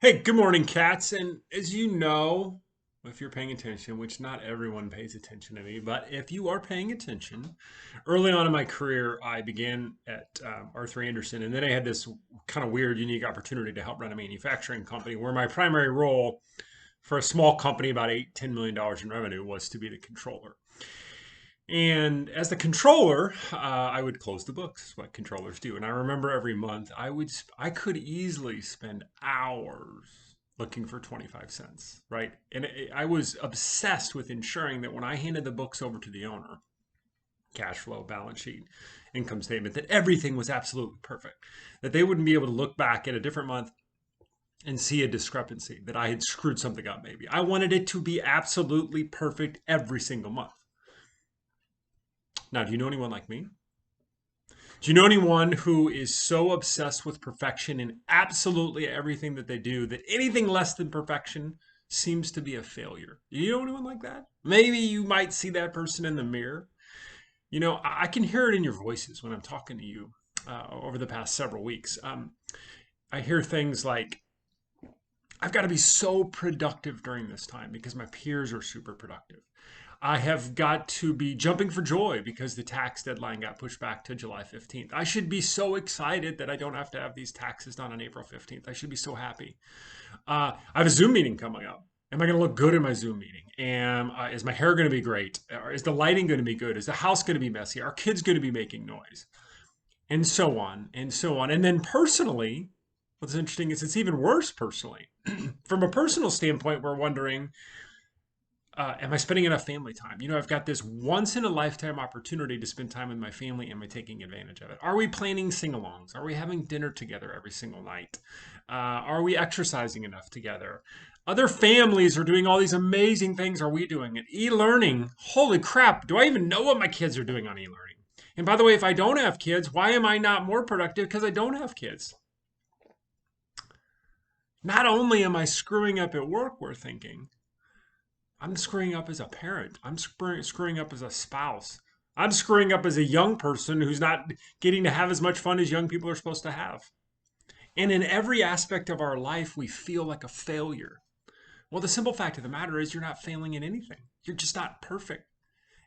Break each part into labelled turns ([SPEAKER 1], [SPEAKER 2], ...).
[SPEAKER 1] Hey, good morning, cats. And as you know, if you're paying attention, which not everyone pays attention to me, but if you are paying attention, early on in my career, I began at Arthur Anderson, and then I had this kind of weird, unique opportunity to help run a manufacturing company where my primary role for a small company, about $8-10 million in revenue, was to be the controller. And as the controller, I would close the books, what controllers do. And I remember every month I could easily spend hours looking for 25 cents, right? And I was obsessed with ensuring that when I handed the books over to the owner, cash flow, balance sheet, income statement, that everything was absolutely perfect. That they wouldn't be able to look back at a different month and see a discrepancy, that I had screwed something up maybe. I wanted it to be absolutely perfect every single month. Now, do you know anyone like me? Do you know anyone who is so obsessed with perfection in absolutely everything that they do that anything less than perfection seems to be a failure? Do you know anyone like that? Maybe you might see that person in the mirror. You know, I can hear it in your voices when I'm talking to you over the past several weeks. I hear things like, I've got to be so productive during this time because my peers are super productive. I have got to be jumping for joy because the tax deadline got pushed back to July 15th. I should be so excited that I don't have to have these taxes done on April 15th. I should be so happy. I have a Zoom meeting coming up. Am I going to look good in my Zoom meeting? Is my hair going to be great? Or is the lighting going to be good? Is the house going to be messy? Are kids going to be making noise? And so on and so on. And then personally, what's interesting is it's even worse personally. From a personal standpoint, we're wondering, am I spending enough family time? You know, I've got this once in a lifetime opportunity to spend time with my family. Am I taking advantage of it? Are we planning sing alongs? Are we having dinner together every single night? Are we exercising enough together? Other families are doing all these amazing things. Are we doing it? E learning. Holy crap. Do I even know what my kids are doing on e learning? And by the way, if I don't have kids, why am I not more productive? Because I don't have kids. Not only am I screwing up at work, we're thinking, I'm screwing up as a parent. I'm screwing up as a spouse. I'm screwing up as a young person who's not getting to have as much fun as young people are supposed to have. And in every aspect of our life, we feel like a failure. Well, the simple fact of the matter is you're not failing in anything. You're just not perfect.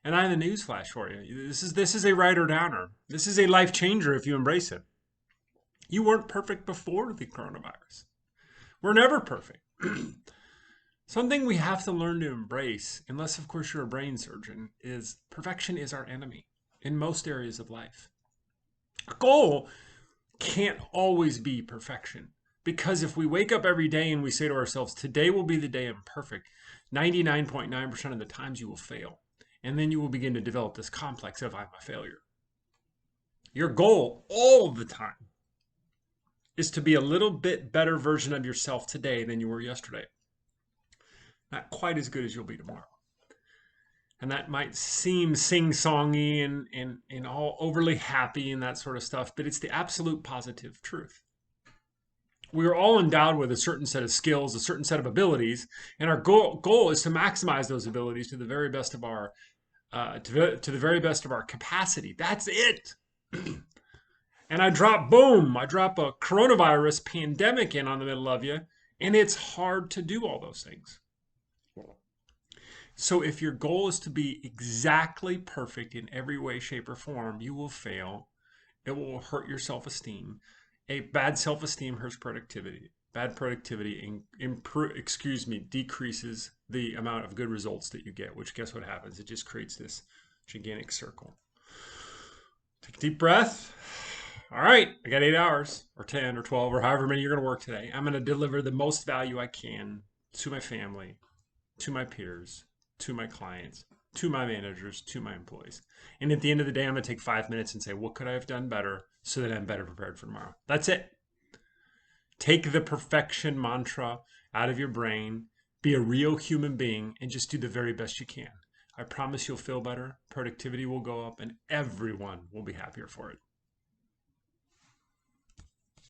[SPEAKER 1] And I have a news flash for you. This is a writer downer. This is a life changer if you embrace it. You weren't perfect before the coronavirus. We're never perfect. Something we have to learn to embrace, unless of course you're a brain surgeon, is perfection is our enemy in most areas of life. Our goal can't always be perfection, because if we wake up every day and we say to ourselves, today will be the day I'm perfect, 99.9% of the times you will fail. And then you will begin to develop this complex of I'm a failure. Your goal all the time is to be a little bit better version of yourself today than you were yesterday. Not quite as good as you'll be tomorrow. And that might seem sing-songy and all overly happy and that sort of stuff, but it's the absolute positive truth. We are all endowed with a certain set of skills, a certain set of abilities, and our goal is to maximize those abilities to the very best of our to the very best of our capacity. That's it. And I drop a coronavirus pandemic in on the middle of you, and it's hard to do all those things. So if your goal is to be exactly perfect in every way, shape, or form, you will fail. It will hurt your self-esteem. A bad self-esteem hurts productivity. Bad productivity decreases the amount of good results that you get, which guess what happens? It just creates this gigantic circle. Take a deep breath. All right, I got 8 hours or 10 or 12 or however many you're going to work today. I'm going to deliver the most value I can to my family, to my peers, to my clients, to my managers, to my employees. And at the end of the day, I'm going to take 5 minutes and say, what could I have done better so that I'm better prepared for tomorrow? That's it. Take the perfection mantra out of your brain, be a real human being, and just do the very best you can. I promise you'll feel better, productivity will go up, and everyone will be happier for it.